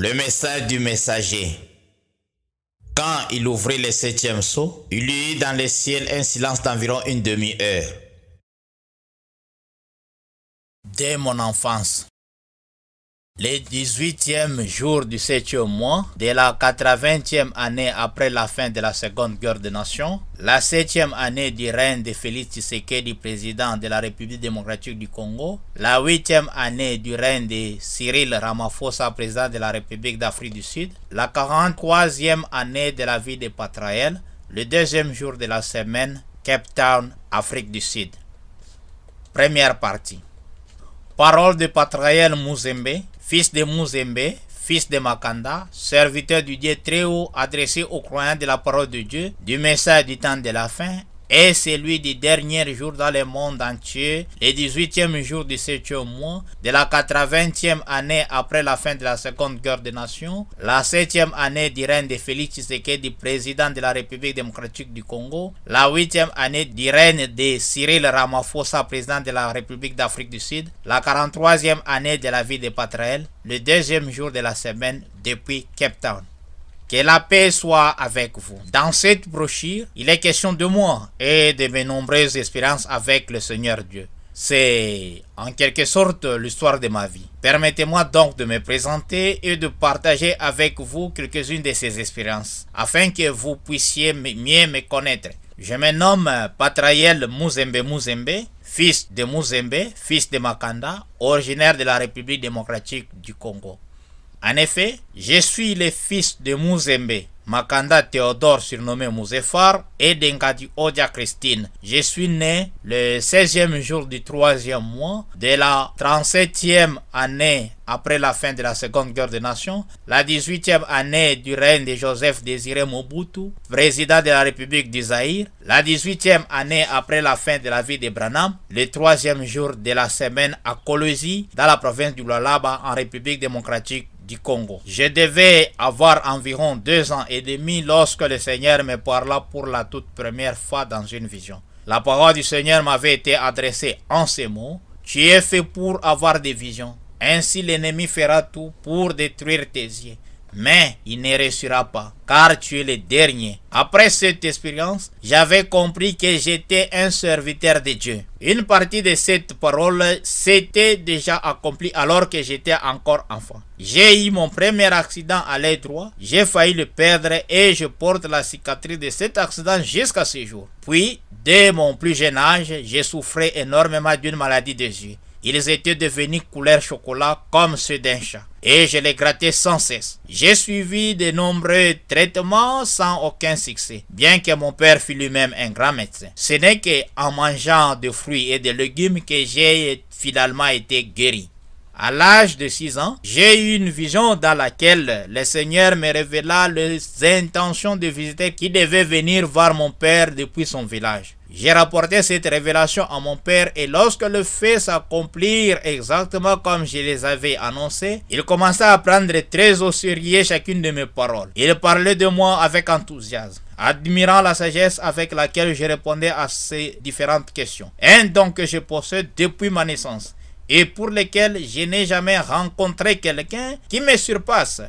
Le message du messager. Quand il ouvrit le 7e sceau, il y eut dans le ciel un silence d'environ une demi-heure. Dès mon enfance, le 18e jour du 7e mois de la 80e année après la fin de la Seconde Guerre des Nations, la 7e année du règne de Félix Tshisekedi, président de la République démocratique du Congo, la 8e année du règne de Cyril Ramaphosa, président de la République d'Afrique du Sud, la 43e année de la vie de Patraël, le 2e jour de la semaine, Cape Town, Afrique du Sud. Première partie. Parole de Patraël Muzembe, fils de Muzembe, fils de Makanda, serviteur du Dieu très haut, adressé aux croyants de la parole de Dieu, du message du temps de la fin, et celui du dernier jour dans le monde entier, le 18e jour du 7e mois, de la 80e année après la fin de la Seconde Guerre des Nations, la 7e année du règne de Félix Tshisekedi, président de la République démocratique du Congo, la 8e année du règne de Cyril Ramaphosa, président de la République d'Afrique du Sud, la 43e année de la vie de Patraël, le 2e jour de la semaine depuis Cape Town. Que la paix soit avec vous. Dans cette brochure, il est question de moi et de mes nombreuses expériences avec le Seigneur Dieu. C'est en quelque sorte l'histoire de ma vie. Permettez-moi donc de me présenter et de partager avec vous quelques-unes de ces expériences, afin que vous puissiez mieux me connaître. Je me nomme Patraël Muzembe, fils de Muzembe, fils de Makanda, originaire de la République démocratique du Congo. En effet, je suis le fils de Muzembe, Makanda Théodore surnommé Mouzefar, et d'Engadi Odia Christine. Je suis né le 16e jour du 3e mois de la 37e année après la fin de la Seconde Guerre des Nations, la 18e année du règne de Joseph Désiré Mobutu, président de la République du Zaïre, la 18e année après la fin de la vie de Branham, le 3e jour de la semaine à Kolwezi, dans la province du Lualaba, en République démocratique du Congo. Je devais avoir environ 2 ans et demi lorsque le Seigneur me parla pour la toute première fois dans une vision. La parole du Seigneur m'avait été adressée en ces mots: tu es fait pour avoir des visions. Ainsi l'ennemi fera tout pour détruire tes yeux, mais il ne réussira pas, car tu es le dernier. Après cette expérience, j'avais compris que j'étais un serviteur de Dieu. Une partie de cette parole s'était déjà accomplie alors que j'étais encore enfant. J'ai eu mon premier accident à l'œil droit, j'ai failli le perdre et je porte la cicatrice de cet accident jusqu'à ce jour. Puis, dès mon plus jeune âge, j'ai souffert énormément d'une maladie des yeux. Ils étaient devenus couleur chocolat comme ceux d'un chat, et je les grattais sans cesse. J'ai suivi de nombreux traitements sans aucun succès, bien que mon père fût lui-même un grand médecin. Ce n'est qu'en mangeant des fruits et des légumes que j'ai finalement été guéri. À l'âge de 6 ans, j'ai eu une vision dans laquelle le Seigneur me révéla les intentions de visiteurs qui devaient venir voir mon père depuis son village. J'ai rapporté cette révélation à mon père et lorsque le fait s'accomplir exactement comme je les avais annoncés, il commença à prendre très au sérieux chacune de mes paroles. Il parlait de moi avec enthousiasme, admirant la sagesse avec laquelle je répondais à ces différentes questions. Un don que je possède depuis ma naissance et pour lequel je n'ai jamais rencontré quelqu'un qui me surpasse.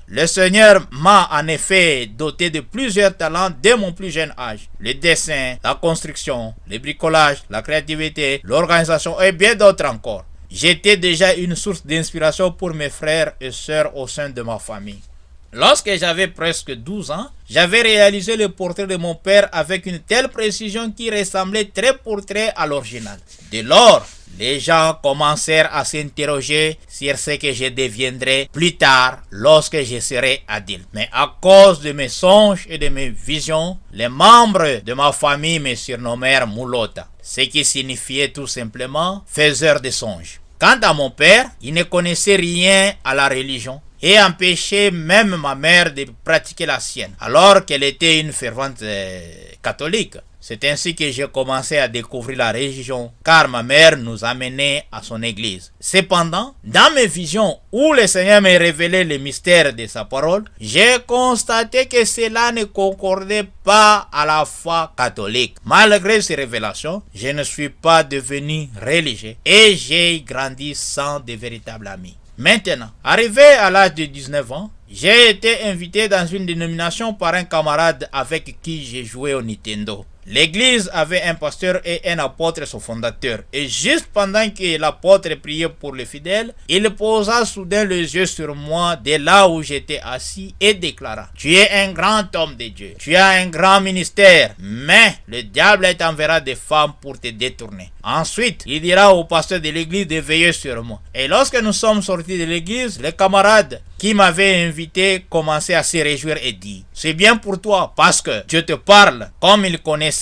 Le Seigneur m'a en effet doté de plusieurs talents dès mon plus jeune âge. Le dessin, la construction, le bricolage, la créativité, l'organisation et bien d'autres encore. J'étais déjà une source d'inspiration pour mes frères et sœurs au sein de ma famille. Lorsque j'avais presque 12 ans, j'avais réalisé le portrait de mon père avec une telle précision qui ressemblait trait pour trait à l'original. Dès lors, les gens commencèrent à s'interroger sur ce que je deviendrai plus tard lorsque je serai adulte. Mais à cause de mes songes et de mes visions, les membres de ma famille me surnommèrent Moulota, ce qui signifiait tout simplement faiseur de songes. Quant à mon père, il ne connaissait rien à la religion et empêchait même ma mère de pratiquer la sienne, alors qu'elle était une fervente catholique. C'est ainsi que j'ai commencé à découvrir la religion, car ma mère nous amenait à son église. Cependant, dans mes visions où le Seigneur me révélait les mystères de sa parole, j'ai constaté que cela ne concordait pas à la foi catholique. Malgré ces révélations, je ne suis pas devenu religieux et j'ai grandi sans de véritables amis. Maintenant, arrivé à l'âge de 19 ans, j'ai été invité dans une dénomination par un camarade avec qui j'ai joué au Nintendo. L'église avait un pasteur et un apôtre, son fondateur. Et juste pendant que l'apôtre priait pour les fidèles, il posa soudain les yeux sur moi dès là où j'étais assis et déclara: Tu es un grand homme de Dieu. Tu as un grand ministère. Mais le diable t'enverra des femmes pour te détourner. Ensuite, il dira au pasteur de l'église de veiller sur moi. Et lorsque nous sommes sortis de l'église, les camarades qui m'avaient invité commençaient à se réjouir et dire: C'est bien pour toi parce que Dieu te parle. Comme il connaissait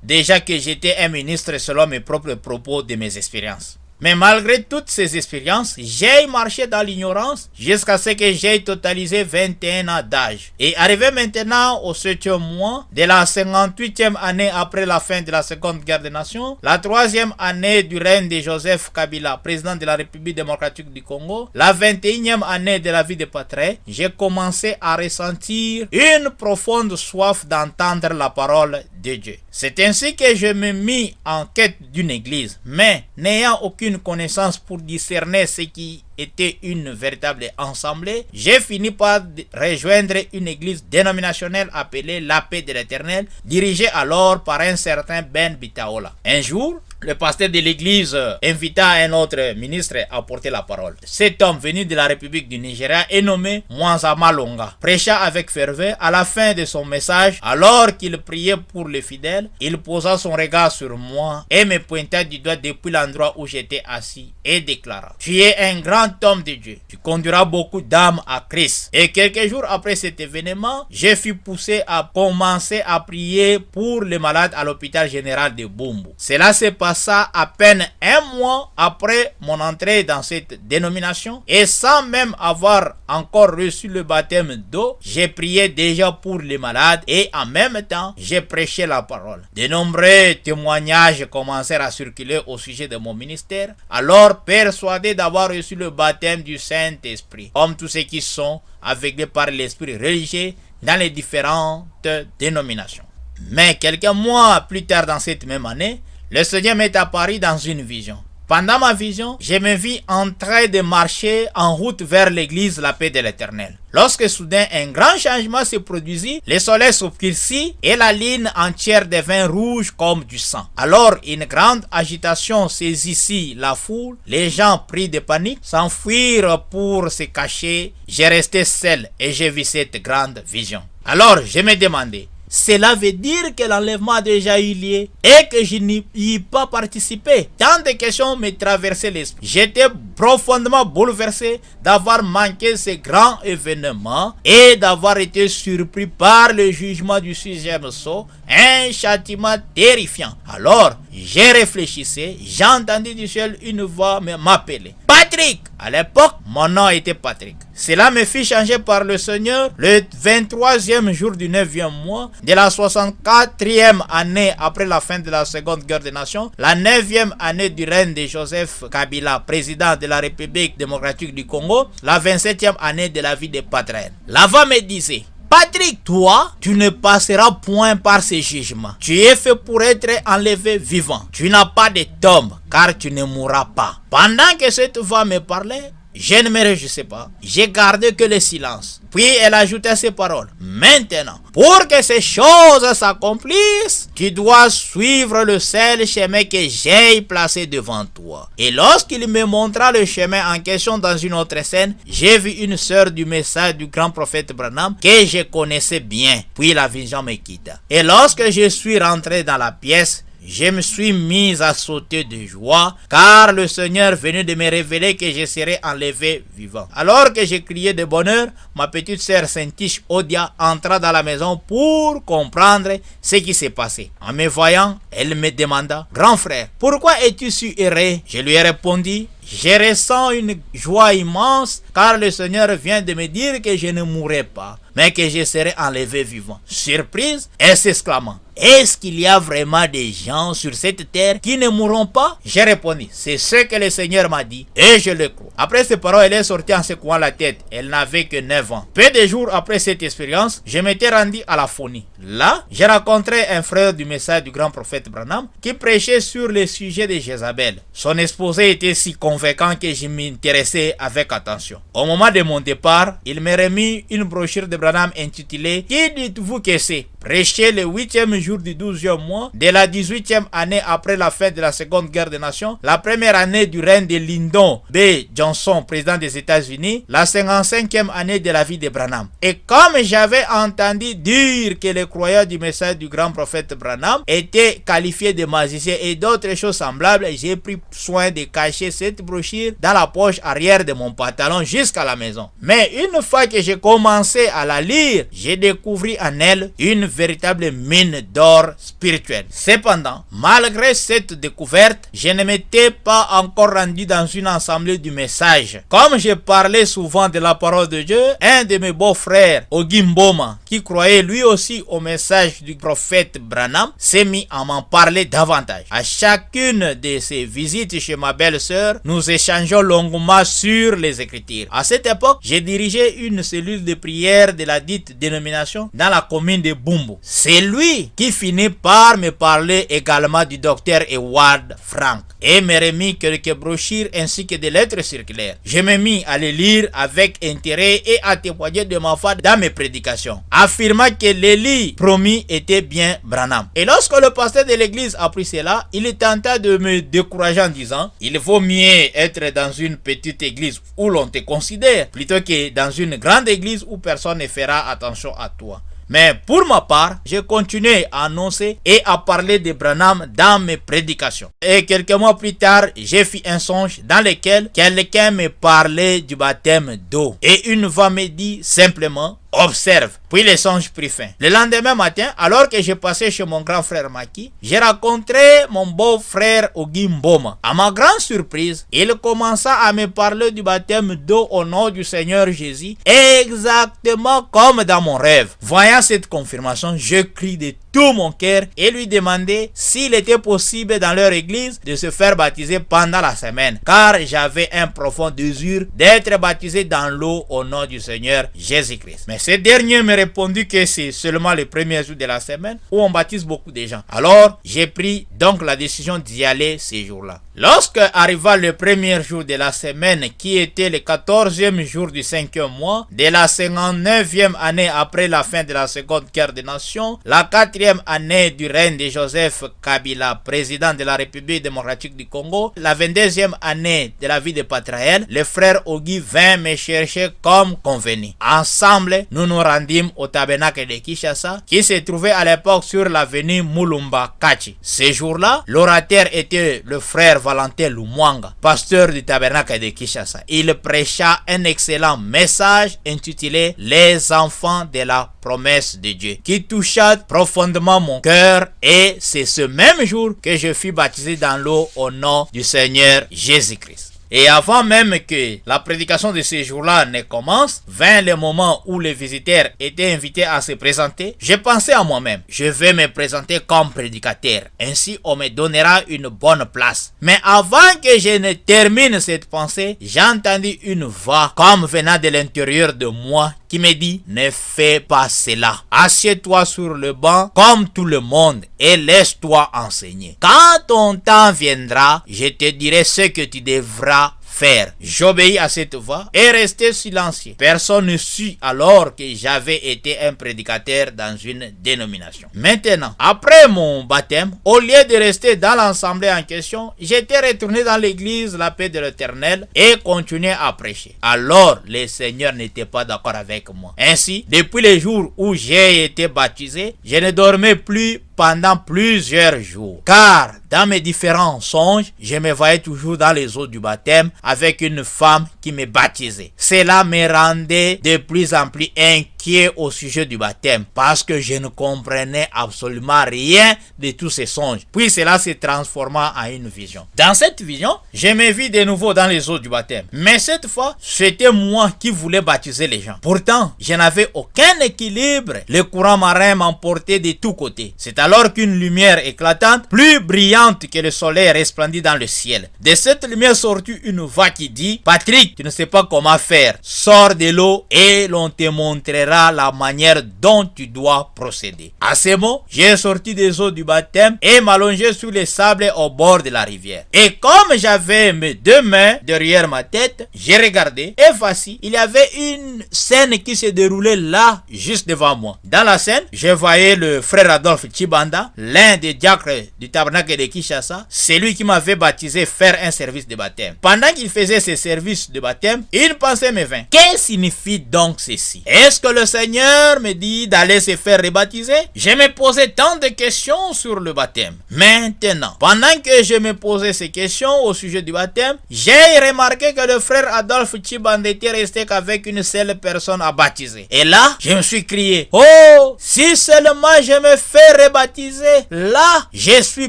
déjà que j'étais un ministre selon mes propres propos de mes expériences. Mais malgré toutes ces expériences, j'ai marché dans l'ignorance jusqu'à ce que j'ai totalisé 21 ans d'âge. Et arrivé maintenant au 7e mois de la 58e année après la fin de la Seconde Guerre des Nations, la 3e année du règne de Joseph Kabila, président de la République démocratique du Congo, la 21e année de la vie de Patrick, j'ai commencé à ressentir une profonde soif d'entendre la parole de Dieu. C'est ainsi que je me mis en quête d'une église, mais n'ayant aucune connaissance pour discerner ce qui était une véritable assemblée, j'ai fini par rejoindre une église dénominationnelle appelée La Paix de l'Éternel, dirigée alors par un certain Ben Bitaola. Un jour, le pasteur de l'église invita un autre ministre à porter la parole. Cet homme venu de la République du Nigeria est nommé Mwanzama Longa. Prêcha avec ferveur. À la fin de son message, alors qu'il priait pour les fidèles, il posa son regard sur moi et me pointa du doigt depuis l'endroit où j'étais assis et déclara: Tu es un grand homme de Dieu. Tu conduiras beaucoup d'âmes à Christ. Et quelques jours après cet événement, je fus poussé à commencer à prier pour les malades à l'hôpital général de Bumbu. Cela s'est passé à peine un mois après mon entrée dans cette dénomination, et sans même avoir encore reçu le baptême d'eau, j'ai prié déjà pour les malades et en même temps j'ai prêché la parole. De nombreux témoignages commencèrent à circuler au sujet de mon ministère, alors persuadé d'avoir reçu le baptême du Saint-Esprit, comme tous ceux qui sont aveuglés par l'esprit religieux dans les différentes dénominations. Mais quelques mois plus tard dans cette même année, le Seigneur m'est apparu dans une vision. Pendant ma vision, je me vis en train de marcher en route vers l'église La Paix de l'Éternel. Lorsque soudain un grand changement se produisit, le soleil s'obscurcit et la ligne entière devint rouge comme du sang. Alors une grande agitation saisit la foule, les gens pris de panique s'enfuirent pour se cacher. J'ai resté seul et j'ai vu cette grande vision. Alors je me demandais: cela veut dire que l'enlèvement a déjà eu lieu et que je n'y ai pas participé. Tant de questions me traversaient l'esprit. J'étais profondément bouleversé d'avoir manqué ce grand événement et d'avoir été surpris par le jugement du 6e sceau, un châtiment terrifiant. Alors, j'ai réfléchi, j'ai entendu du ciel une voix m'appeler: Patrick! À l'époque, mon nom était Patrick. Cela me fit changer par le Seigneur le 23e jour du 9e mois de la 64e année après la fin de la Seconde Guerre des Nations, la 9e année du règne de Joseph Kabila, président de la République démocratique du Congo, la 27e année de la vie de Patrick. La voix me disait: Patrick, toi, tu ne passeras point par ces jugements. Tu es fait pour être enlevé vivant. Tu n'as pas de tombe, car tu ne mourras pas. Pendant que cette voix me parlait, je ne me réjouissais pas. J'ai gardé que le silence. Puis elle ajoutait ces paroles: Maintenant, pour que ces choses s'accomplissent, tu dois suivre le seul chemin que j'ai placé devant toi. Et lorsqu'il me montra le chemin en question dans une autre scène, j'ai vu une sœur du message du grand prophète Branham que je connaissais bien. Puis la vision me quitta. Et lorsque je suis rentré dans la pièce, je me suis mis à sauter de joie, car le Seigneur venait de me révéler que je serais enlevé vivant. Alors que je criais de bonheur, ma petite sœur Saint-Tiche Odia entra dans la maison pour comprendre ce qui s'est passé. En me voyant, elle me demanda: Grand frère, pourquoi es-tu si heureux? Je lui ai répondu: Je ressens une joie immense, car le Seigneur vient de me dire que je ne mourrai pas, mais que je serai enlevé vivant. Surprise, elle s'exclama: est-ce qu'il y a vraiment des gens sur cette terre qui ne mourront pas? J'ai répondu, c'est ce que le Seigneur m'a dit et je le crois. Après ces paroles, elle est sortie en secouant la tête. Elle n'avait que 9 ans. Peu de jours après cette expérience, je m'étais rendu à la Phonie. Là, j'ai rencontré un frère du message du grand prophète Branham qui prêchait sur le sujet de Jézabel. Son exposé était si convaincant que je m'intéressais avec attention. Au moment de mon départ, il m'a remis une brochure de Branham intitulée « Qui dites-vous que c'est ?» Prêché le 8e jour du 12e mois de la 18e année après la fin de la Seconde Guerre des Nations, la première année du règne de Lyndon B. Johnson, président des États-Unis, la 55e année de la vie de Branham. Et comme j'avais entendu dire que les croyants du message du grand prophète Branham étaient qualifiés de magiciens et d'autres choses semblables, j'ai pris soin de cacher cette brochure dans la poche arrière de mon pantalon jusqu'à la maison. Mais une fois que j'ai commencé à la lire, j'ai découvert en elle une véritable mine d'or spirituel. Cependant, malgré cette découverte, je ne m'étais pas encore rendu dans une assemblée du message. Comme je parlais souvent de la parole de Dieu, un de mes beaux-frères, Ogimboma, qui croyait lui aussi au message du prophète Branham, s'est mis à m'en parler davantage. À chacune de ces visites chez ma belle-sœur, nous échangeons longuement sur les Écritures. À cette époque, j'ai dirigé une cellule de prière de la dite dénomination dans la commune de Bumbo. C'est lui qui finit par me parler également du docteur Ewald Frank et me remis quelques brochures ainsi que des lettres circulaires. Je me mis à les lire avec intérêt et à témoigner de ma foi dans mes prédications, affirmant que l'Élie promis était bien Branham. Et lorsque le pasteur de l'église apprit cela, il tenta de me décourager en disant « Il vaut mieux être dans une petite église où l'on te considère plutôt que dans une grande église où personne ne fera attention à toi. » Mais pour ma part, j'ai continué à annoncer et à parler de Branham dans mes prédications. Et quelques mois plus tard, j'ai fait un songe dans lequel quelqu'un me parlait du baptême d'eau. Et une voix me dit simplement « Observe ». Puis le songe prit fin. Le lendemain matin, alors que je passais chez mon grand frère Maki, j'ai rencontré mon beau-frère Ogimboma. À ma grande surprise, il commença à me parler du baptême d'eau au nom du Seigneur Jésus, exactement comme dans mon rêve. Voyant cette confirmation, je crie de tout mon cœur et lui demandai s'il était possible dans leur église de se faire baptiser pendant la semaine, car j'avais un profond désir d'être baptisé dans l'eau au nom du Seigneur Jésus-Christ. Mais ce dernier me répondit que c'est seulement le premier jour de la semaine où on baptise beaucoup de gens. Alors, j'ai pris donc la décision d'y aller ces jours-là. Lorsque arriva le premier jour de la semaine, qui était le 14e jour du 5e mois, de la 59e année après la fin de la Seconde Guerre des Nations, la 4e année du règne de Joseph Kabila, président de la République démocratique du Congo, la 22e année de la vie de Patraël, le frère Ogi vint me chercher comme convenu. Ensemble, nous nous rendîmes au tabernacle de Kinshasa, qui se trouvait à l'époque sur l'avenue Mulumba Kachi. Ce jour-là, l'orateur était le frère Valentin Lumwanga, pasteur du tabernacle de Kinshasa. Il prêcha un excellent message intitulé « Les enfants de la promesse de Dieu » qui toucha profondément mon cœur, et c'est ce même jour que je fus baptisé dans l'eau au nom du Seigneur Jésus-Christ. Et avant même que la prédication de ce jour-là ne commence, vint le moment où les visiteurs étaient invités à se présenter. Je pensais à moi-même, je vais me présenter comme prédicateur. Ainsi, on me donnera une bonne place. Mais avant que je ne termine cette pensée, j'ai entendu une voix comme venant de l'intérieur de moi qui me dit « Ne fais pas cela. Assieds-toi sur le banc comme tout le monde et laisse-toi enseigner. Quand ton temps viendra, je te dirai ce que tu devras faire. » J'obéis à cette voix et restai silencieux. Personne ne sut alors que j'avais été un prédicateur dans une dénomination. Maintenant, après mon baptême, au lieu de rester dans l'assemblée en question, j'étais retourné dans l'église La Paix de l'Éternel et continuais à prêcher. Alors, le Seigneur n'était pas d'accord avec moi. Ainsi, depuis le jour où j'ai été baptisé, je ne dormais plus pendant plusieurs jours. Car dans mes différents songes, je me voyais toujours dans les eaux du baptême avec une femme qui me baptisait. Cela me rendait de plus en plus inquiet au sujet du baptême parce que je ne comprenais absolument rien de tous ces songes. Puis cela se transforma en une vision. Dans cette vision, je me vis de nouveau dans les eaux du baptême. Mais cette fois, c'était moi qui voulais baptiser les gens. Pourtant, je n'avais aucun équilibre. Le courant marin m'emportait de tous côtés. C'est alors qu'une lumière éclatante, plus brillante que le soleil, resplendit dans le ciel. De cette lumière sortit une voix qui dit: Patrick, tu ne sais pas comment faire. Sors de l'eau et l'on te montrera la manière dont tu dois procéder. À ces mots, j'ai sorti des eaux du baptême et m'allongeai sur les sables au bord de la rivière. Et comme j'avais mes deux mains derrière ma tête, j'ai regardé et voici, il y avait une scène qui se déroulait là, juste devant moi. Dans la scène, je voyais le frère Adolphe Chibanda, l'un des diacres du tabernacle de Kinshasa, celui qui m'avait baptisé, faire un service de baptême. Pendant qu'il faisait ce service de baptême, une pensée me vint. Que signifie donc ceci? Est-ce que le Seigneur me dit d'aller se faire rebaptiser? Je me posais tant de questions sur le baptême. Maintenant, pendant que je me posais ces questions au sujet du baptême, j'ai remarqué que le frère Adolphe Chibanda était resté qu'avec une seule personne à baptiser. Et là, je me suis crié: oh, si seulement je me fais rebaptiser, là, je suis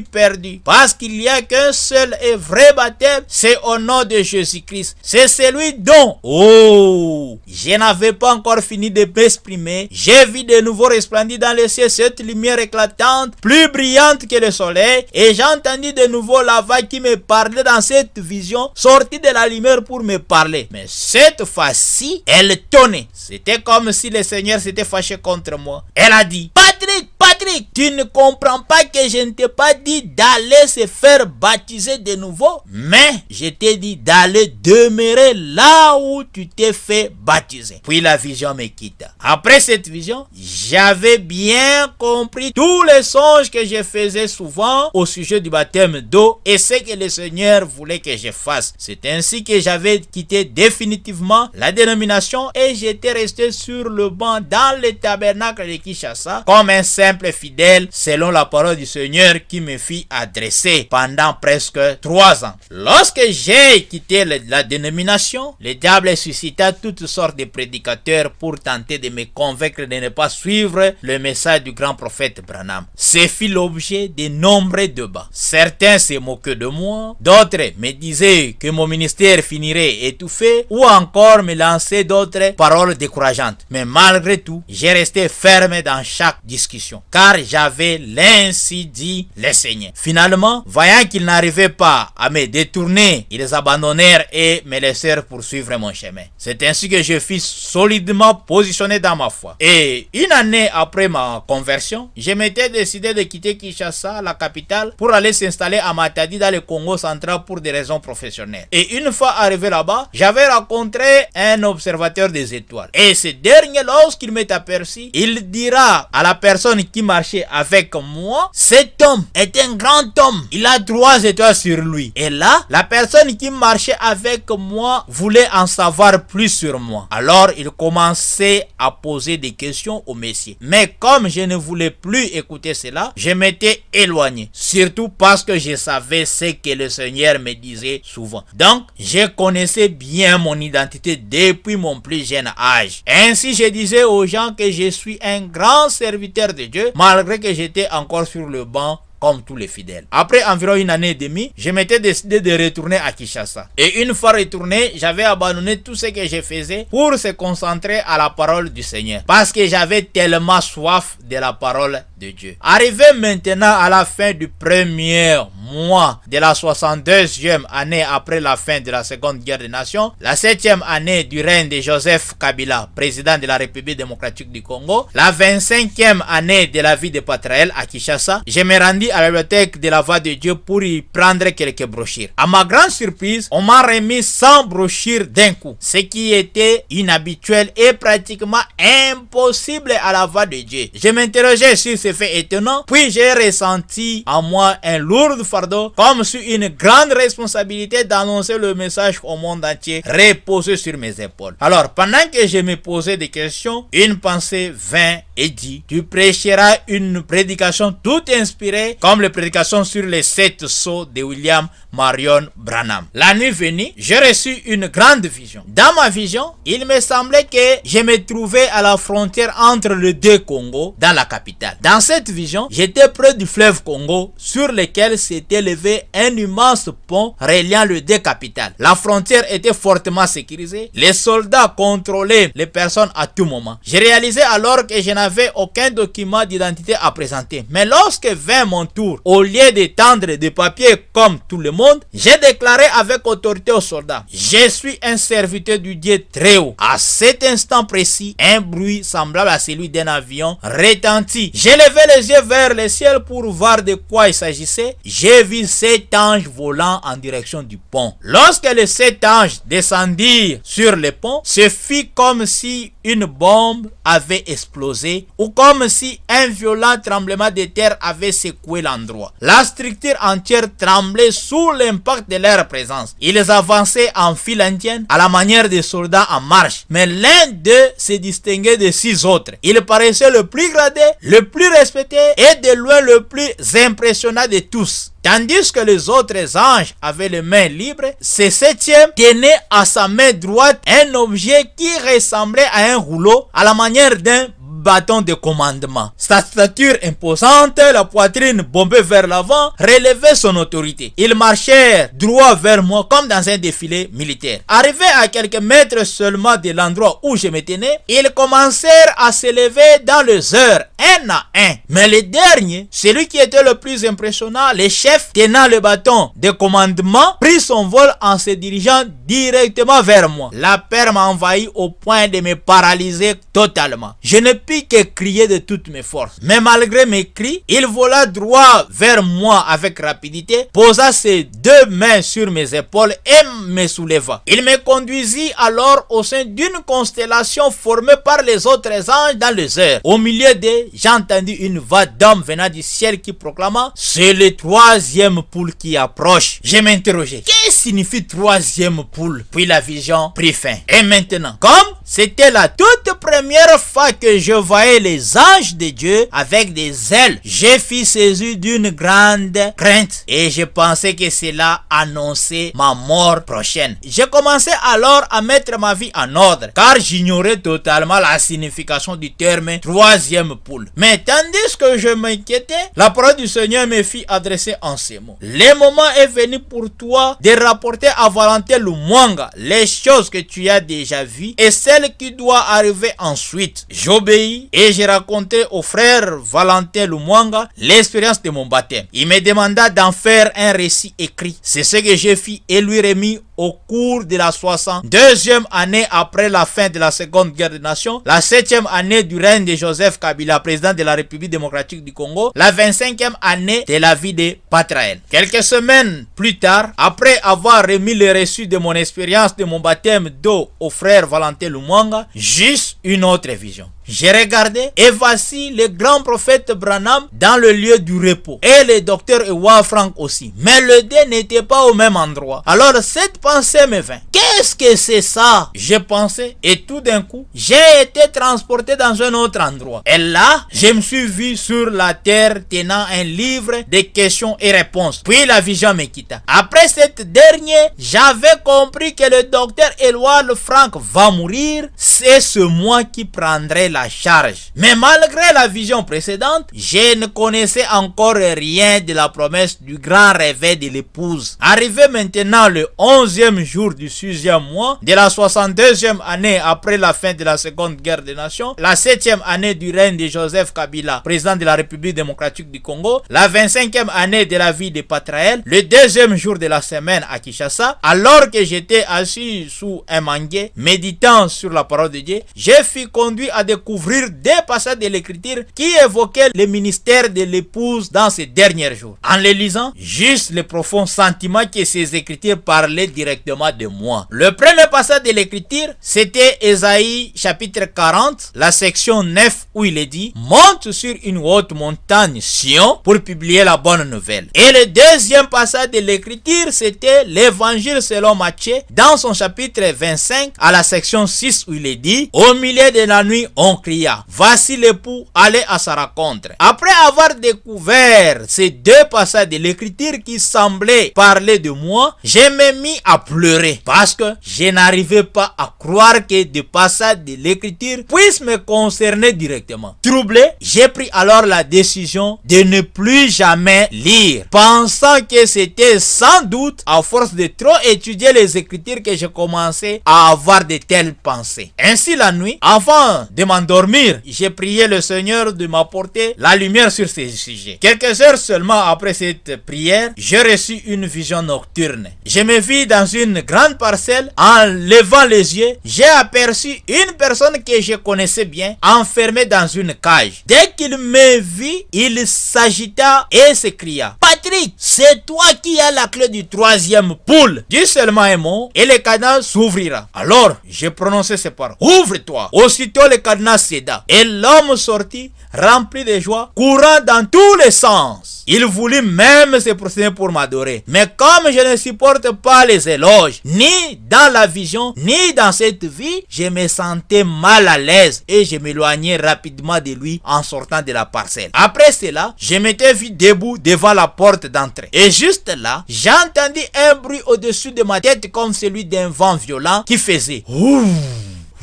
perdu. Parce qu'il n'y a qu'un seul et vrai baptême, c'est au nom de Jésus-Christ. C'est celui dont, oh, je n'avais pas encore fini de m'exprimer. J'ai vu de nouveau resplendir dans le ciel cette lumière éclatante, plus brillante que le soleil, et j'ai entendu de nouveau la voix qui me parlait dans cette vision, sortie de la lumière pour me parler. Mais cette fois-ci, elle tonnait. C'était comme si le Seigneur s'était fâché contre moi. Elle a dit: Patrick, tu ne comprends pas que je ne t'ai pas dit d'aller se faire baptiser de nouveau, mais je t'ai dit d'aller demeurer là où tu t'es fait baptiser. Puis la vision me quitta. Après cette vision, j'avais bien compris tous les songes que je faisais souvent au sujet du baptême d'eau et ce que le Seigneur voulait que je fasse. C'est ainsi que j'avais quitté définitivement la dénomination et j'étais resté sur le banc dans le tabernacle de Kinshasa comme un simple fidèle selon la parole du Seigneur qui me fit adresser pendant presque 3 ans. Lorsque j'ai quitté la dénomination, le diable suscita toutes sortes de prédicateurs pour tenter de me convaincre de ne pas suivre le message du grand prophète Branham. Ce fut l'objet de nombreux débats. Certains se moquaient de moi, d'autres me disaient que mon ministère finirait étouffé ou encore me lançaient d'autres paroles décourageantes. Mais malgré tout, j'ai resté ferme dans chaque discussion car j'avais l'ainsi dit le Seigneur. Finalement, voyant qu'ils n'arrivaient pas à me détourner, ils abandonnèrent et me laissèrent poursuivre mon chemin. C'est ainsi que je fus solidement positionné dans ma foi. Et une année après ma conversion, je m'étais décidé de quitter Kinshasa, la capitale, pour aller s'installer à Matadi dans le Congo central pour des raisons professionnelles. Et une fois arrivé là-bas, j'avais rencontré un observateur des étoiles. Et ce dernier, lorsqu'il m'est aperçu, il dira à la personne qui marchait avec moi: cet homme est un grand homme, il a 3 étoiles sur lui. Et là, la personne qui marchait avec moi voulait en savoir plus sur moi. Alors il commençait à poser des questions au Messie. Mais comme je ne voulais plus écouter cela, je m'étais éloigné. Surtout parce que je savais ce que le Seigneur me disait souvent. Donc, je connaissais bien mon identité depuis mon plus jeune âge. Ainsi, je disais aux gens que je suis un grand serviteur de Dieu, malgré que j'étais encore sur le banc comme tous les fidèles. Après environ 1 année et demie, je m'étais décidé de retourner à Kinshasa. Et une fois retourné, j'avais abandonné tout ce que je faisais pour se concentrer à la parole du Seigneur. Parce que j'avais tellement soif de la parole de Dieu. Arrivé maintenant à la fin du premier mois de la 62e année après la fin de la Seconde Guerre des Nations, la 7e année du règne de Joseph Kabila, président de la République démocratique du Congo, la 25e année de la vie de Patrael à Kinshasa, je me rendis à la bibliothèque de la Voix de Dieu pour y prendre quelques brochures. À ma grande surprise, on m'a remis 100 brochures d'un coup, ce qui était inhabituel et pratiquement impossible à la Voix de Dieu. Je m'interrogeais sur ce fait étonnant, puis j'ai ressenti en moi un lourd fardeau, comme si une grande responsabilité d'annoncer le message au monde entier reposait sur mes épaules. Alors, pendant que je me posais des questions, une pensée vint et dit: tu prêcheras une prédication toute inspirée comme les prédications sur les 7 sceaux de William Marion Branham. La nuit venue, j'ai reçu une grande vision. Dans ma vision, il me semblait que je me trouvais à la frontière entre les 2 Congos dans la capitale. Dans cette vision, j'étais près du fleuve Congo sur lequel s'était élevé un immense pont reliant les deux capitales. La frontière était fortement sécurisée. Les soldats contrôlaient les personnes à tout moment. J'ai réalisé alors que je n'avais aucun document d'identité à présenter. Mais lorsque vint mon tour, au lieu d'étendre des papiers comme tout le monde, j'ai déclaré avec autorité aux soldats: je suis un serviteur du Dieu très haut. À cet instant précis, un bruit semblable à celui d'un avion retentit. J'ai levé les yeux vers le ciel pour voir de quoi il s'agissait. J'ai vu 7 anges volant en direction du pont. Lorsque les 7 anges descendirent sur le pont, ce fut comme si une bombe avait explosé ou comme si un violent tremblement de terre avait secoué l'endroit. La structure entière tremblait sous l'impact de leur présence. Ils avançaient en file indienne à la manière des soldats en marche, mais l'un d'eux se distinguait de 6 autres. Il paraissait le plus gradé, le plus respecté et de loin le plus impressionnant de tous. Tandis que les autres anges avaient les mains libres, ce septième tenait à sa main droite un objet qui ressemblait à un rouleau à la manière d'un bâton de commandement. Sa stature imposante, la poitrine bombée vers l'avant, relevait son autorité. Ils marchèrent droit vers moi comme dans un défilé militaire. Arrivés à quelques mètres seulement de l'endroit où je me tenais, ils commencèrent à s'élever dans les heures, un à un. Mais le dernier, celui qui était le plus impressionnant, le chef tenant le bâton de commandement, prit son vol en se dirigeant directement vers moi. La peur m'a envahi au point de me paralyser totalement. Je ne pus que crier de toutes mes forces. Mais malgré mes cris, il vola droit vers moi avec rapidité, posa ses 2 mains sur mes épaules et me souleva. Il me conduisit alors au sein d'une constellation formée par les autres anges dans les airs. Au milieu d'eux, j'entendis une voix d'homme venant du ciel qui proclama: c'est le 3e poule qui approche. Je m'interrogeais: qu'est-ce que signifie 3e poule? Puis la vision prit fin. Et maintenant, comme c'était la toute première fois que je voyais les anges de Dieu avec des ailes, je fus saisi d'une grande crainte et je pensais que cela annonçait ma mort prochaine. Je commençais alors à mettre ma vie en ordre car j'ignorais totalement la signification du terme 3e poule. Mais tandis que je m'inquiétais, la parole du Seigneur me fit adresser en ces mots: le moment est venu pour toi de rapporter à Valentin Lumwanga les choses que tu as déjà vues et celles qui doivent arriver ensuite. J'obéis et j'ai raconté au frère Valentin Lumwanga l'expérience de mon baptême. Il me demanda d'en faire un récit écrit. C'est ce que j'ai fait et lui remis au cours de la 62e année après la fin de la Seconde Guerre des Nations, la 7e année du règne de Joseph Kabila, président de la République démocratique du Congo, la 25e année de la vie de Patraël. Quelques semaines plus tard, après avoir remis le reçu de mon expérience de mon baptême d'eau au frère Valentin Lumwanga, juste une autre vision. J'ai regardé et voici le grand prophète Branham dans le lieu du repos et le docteur Ewa Frank aussi. Mais les deux n'étaient pas au même endroit. Alors cette pensée me vint: qu'est-ce que c'est ça? J'ai pensé et tout d'un coup, j'ai été transporté dans un autre endroit. Et là, je me suis vu sur la terre tenant un livre de questions et réponses. Puis la vision me quitta. Après cette dernière, j'avais compris que le docteur Ewa Frank va mourir. C'est ce moi qui prendrai la charge. Mais malgré la vision précédente, je ne connaissais encore rien de la promesse du grand réveil de l'épouse. Arrivé maintenant le 11e jour du 6e mois de la 62e année après la fin de la Seconde Guerre des Nations, la 7e année du règne de Joseph Kabila, président de la République démocratique du Congo, la 25e année de la vie de Patraël, le 2e jour de la semaine à Kinshasa, alors que j'étais assis sous un manguier, méditant sur la parole de Dieu, je fus conduit à découvrir des passages de l'écriture qui évoquaient le ministère de l'épouse dans ces derniers jours. En les lisant, juste le profond sentiment que ces écritures parlaient directement de moi. Le premier passage de l'écriture, c'était Ésaïe chapitre 40, la section 9 où il est dit: monte sur une haute montagne Sion pour publier la bonne nouvelle. Et le deuxième passage de l'écriture, c'était l'évangile selon Matthieu dans son chapitre 25 à la section 6 où il est dit: au milieu de la nuit, on cria: voici l'époux, allez à sa rencontre. Après avoir découvert ces deux passages de l'écriture qui semblaient parler de moi, je me mis à à pleurer parce que je n'arrivais pas à croire que des passages de l'écriture puissent me concerner directement. Troublé, j'ai pris alors la décision de ne plus jamais lire, pensant que c'était sans doute à force de trop étudier les écritures que je commençais à avoir de telles pensées. Ainsi la nuit, avant de m'endormir, j'ai prié le Seigneur de m'apporter la lumière sur ces sujets. Quelques heures seulement après cette prière, j'ai reçu une vision nocturne. Je me vis dans une grande parcelle. En levant les yeux, j'ai aperçu une personne que je connaissais bien, enfermée dans une cage. Dès qu'il me vit, il s'agita et s'écria: Patrick, c'est toi qui as la clé du troisième poule. Dis seulement un mot et le cadenas s'ouvrira. Alors, j'ai prononcé ces paroles: Ouvre-toi. Aussitôt, le cadenas céda et l'homme sortit, rempli de joie, courant dans tous les sens. Il voulut même se prosterner pour m'adorer. Mais comme je ne supporte pas les éloges, ni dans la vision, ni dans cette vie, je me sentais mal à l'aise et je m'éloignais rapidement de lui en sortant de la parcelle. Après cela, je m'étais vu debout devant la porte d'entrée. Et juste là, j'entendis un bruit au-dessus de ma tête comme celui d'un vent violent qui faisait ouh,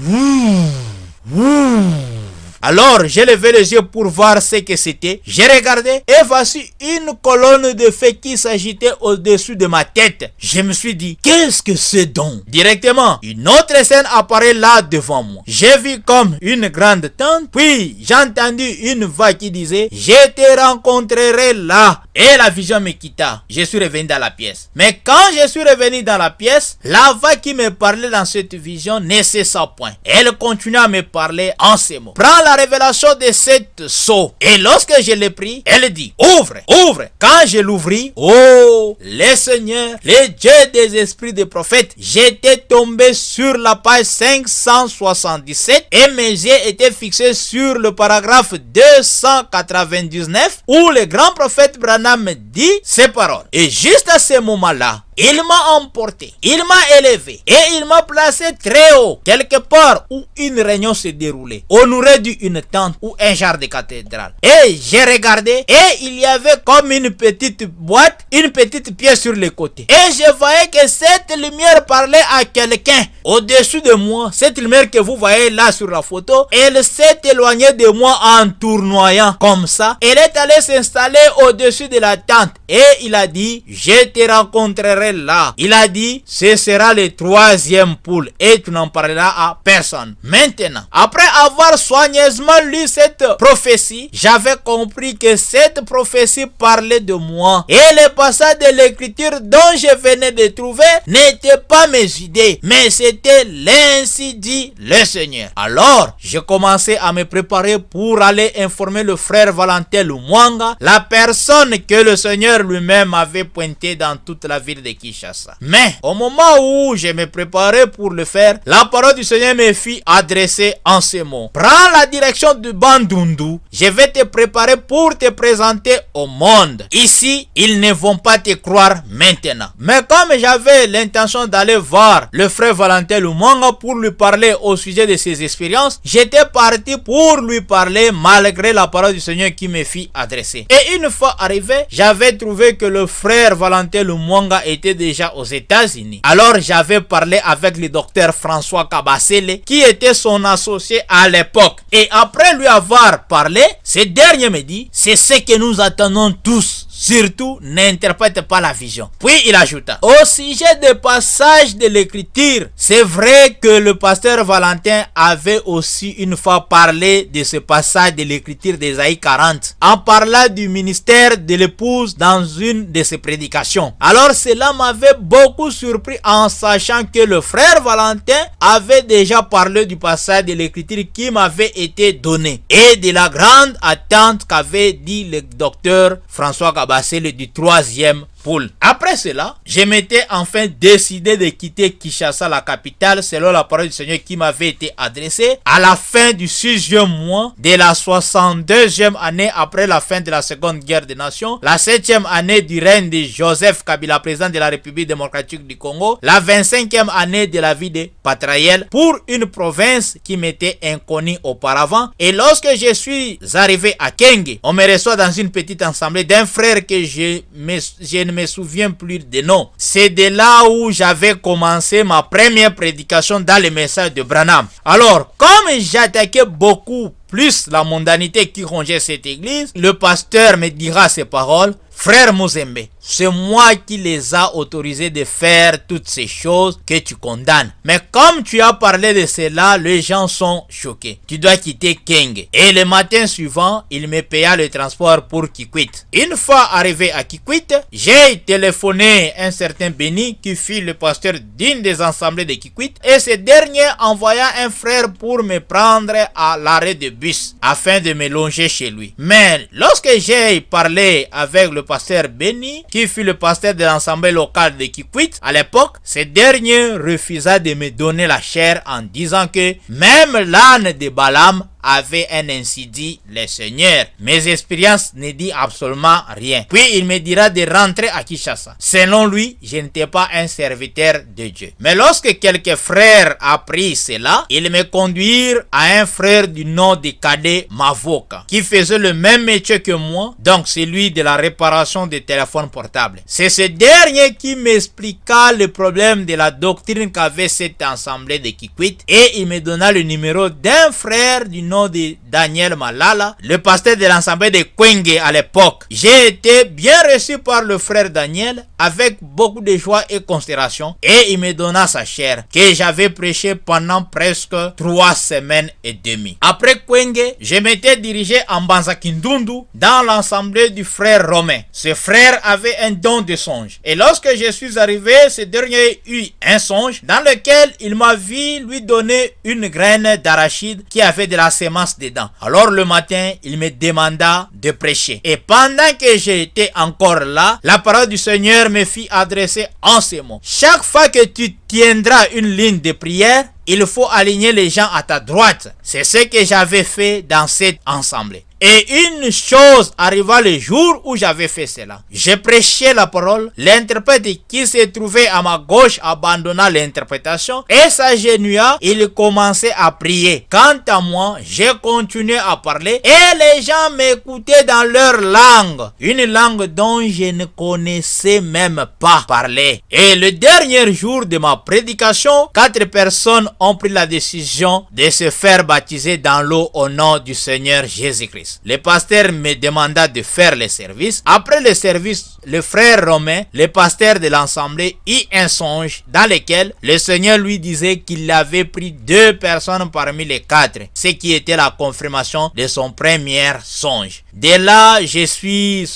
ouh, ouh. Alors, j'ai levé les yeux pour voir ce que c'était. J'ai regardé et voici une colonne de feu qui s'agitait au-dessus de ma tête. Je me suis dit, qu'est-ce que c'est donc? Directement, une autre scène apparaît là devant moi. J'ai vu comme une grande tente, puis j'ai entendu une voix qui disait: je te rencontrerai là. Et la vision me quitta. Je suis revenu dans la pièce. Mais quand je suis revenu dans la pièce, la voix qui me parlait dans cette vision ne cessa point. Elle continua à me parler en ces mots: prends la révélation de cette sceau. Et lorsque je l'ai pris, elle dit: ouvre, ouvre. Quand je l'ouvris, oh, le Seigneur, le Dieu des esprits des prophètes, j'étais tombé sur la page 577 et mes yeux étaient fixés sur le paragraphe 299 où le grand prophète Branham dit ces paroles. Et juste à ce moment-là, il m'a emporté, il m'a élevé et il m'a placé très haut, quelque part où une réunion se déroulait. On aurait dû une tente ou un genre de cathédrale. Et j'ai regardé et il y avait comme une petite boîte, une petite pièce sur les côtés. Et je voyais que cette lumière parlait à quelqu'un au-dessus de moi. Cette lumière que vous voyez là sur la photo, elle s'est éloignée de moi en tournoyant comme ça. Elle est allée s'installer au-dessus de la tente et il a dit: je te rencontrerai là. Il a dit: ce sera le troisième poule et tu n'en parleras à personne. Maintenant, après avoir soigneusement lu cette prophétie, j'avais compris que cette prophétie parlait de moi et le passage de l'écriture dont je venais de trouver n'était pas mes idées, mais c'était l'ainsi dit le Seigneur. Alors, je commençais à me préparer pour aller informer le frère Valentin Lumwanga, la personne que le Seigneur lui-même avait pointée dans toute la ville de Kinshasa. Mais au moment où je me préparais pour le faire, la parole du Seigneur me fit adresser en ces mots: prends la direction du Bandundu, je vais te préparer pour te présenter au monde. Ici, ils ne vont pas te croire maintenant. Mais comme j'avais l'intention d'aller voir le frère Valentin Lumwanga pour lui parler au sujet de ses expériences, j'étais parti pour lui parler malgré la parole du Seigneur qui me fit adresser. Et une fois arrivé, j'avais trouvé que le frère Valentin Lumwanga était déjà aux États-Unis. Alors j'avais parlé avec le docteur François Kabasele qui était son associé à l'époque. Et après lui avoir parlé, ce dernier me dit: c'est ce que nous attendons tous. Surtout, n'interprète pas la vision. Puis il ajouta: au sujet des passages de l'écriture, c'est vrai que le pasteur Valentin avait aussi une fois parlé de ce passage de l'écriture d'Ésaïe 40, en parlant du ministère de l'épouse dans une de ses prédications. Alors cela m'avait beaucoup surpris en sachant que le frère Valentin avait déjà parlé du passage de l'écriture qui m'avait été donné et de la grande attente qu'avait dit le docteur François Kabasele du troisième poule. Après cela, je m'étais enfin décidé de quitter Kinshasa, la capitale, selon la parole du Seigneur qui m'avait été adressée à la fin du 6e mois de la 62e année après la fin de la Seconde Guerre des Nations, la 7e année du règne de Joseph Kabila, président de la République démocratique du Congo, la 25e année de la vie de Patraël, pour une province qui m'était inconnue auparavant. Et lorsque je suis arrivé à Kenge, on me reçoit dans une petite assemblée d'un frère que je ne me souviens plus des noms. C'est de là où j'avais commencé ma première prédication dans les messages de Branham. Alors, comme j'attaquais beaucoup plus la mondanité qui rongeait cette église, le pasteur me dira ces paroles: frère Muzembe, c'est moi qui les a autorisés de faire toutes ces choses que tu condamnes. Mais comme tu as parlé de cela, les gens sont choqués. Tu dois quitter Kenge. Et le matin suivant, il me paya le transport pour Kikwit. Une fois arrivé à Kikwit, j'ai téléphoné un certain Béni qui fut le pasteur d'une des assemblées de Kikwit, et ce dernier envoya un frère pour me prendre à l'arrêt de bus afin de me loger chez lui. Mais lorsque j'ai parlé avec le pasteur Béni, qui fut le pasteur de l'assemblée locale de Kikwit à l'époque, ce dernier refusa de me donner la chair en disant que même l'âne de Balaam avait un ainsi dit le Seigneur. Mes expériences ne disent absolument rien. Puis il me dira de rentrer à Kinshasa. Selon lui, je n'étais pas un serviteur de Dieu. Mais lorsque quelques frères apprirent cela, ils me conduirent à un frère du nom de Cadet Mavoka, qui faisait le même métier que moi, donc celui de la réparation des téléphones portables. C'est ce dernier qui m'expliqua le problème de la doctrine qu'avait cette assemblée de Kikwit, et il me donna le numéro d'un frère du nom de Daniel Malala, le pasteur de l'assemblée de Kwenge à l'époque. J'ai été bien reçu par le frère Daniel avec beaucoup de joie et considération, et il me donna sa chair que j'avais prêché pendant presque 3 semaines et demie. Après Kwenge, je m'étais dirigé en Banza-Kindundu dans l'assemblée du frère Romain. Ce frère avait un don de songe, et lorsque je suis arrivé, ce dernier eut un songe dans lequel il m'a vu lui donner une graine d'arachide qui avait de la semence dedans. Alors le matin, il me demanda de prêcher. Et pendant que j'étais encore là, la parole du Seigneur me fit adresser en ces mots: chaque fois que tu tiendras une ligne de prière, il faut aligner les gens à ta droite. C'est ce que j'avais fait dans cette assemblée. Et une chose arriva le jour où j'avais fait cela. J'ai prêché la parole. L'interprète qui se trouvait à ma gauche abandonna l'interprétation et s'agenouilla. Il commençait à prier. Quant à moi, j'ai continué à parler et les gens m'écoutaient dans leur langue. Une langue dont je ne connaissais même pas parler. Et le dernier jour de ma prédication, 4 personnes ont pris la décision de se faire baptiser dans l'eau au nom du Seigneur Jésus-Christ. Le pasteur me demanda de faire le service. Après le service, le frère Romain, le pasteur de l'assemblée, eut un songe dans lequel le Seigneur lui disait qu'il avait pris 2 personnes parmi les 4, ce qui était la confirmation de son premier songe. De là, je suis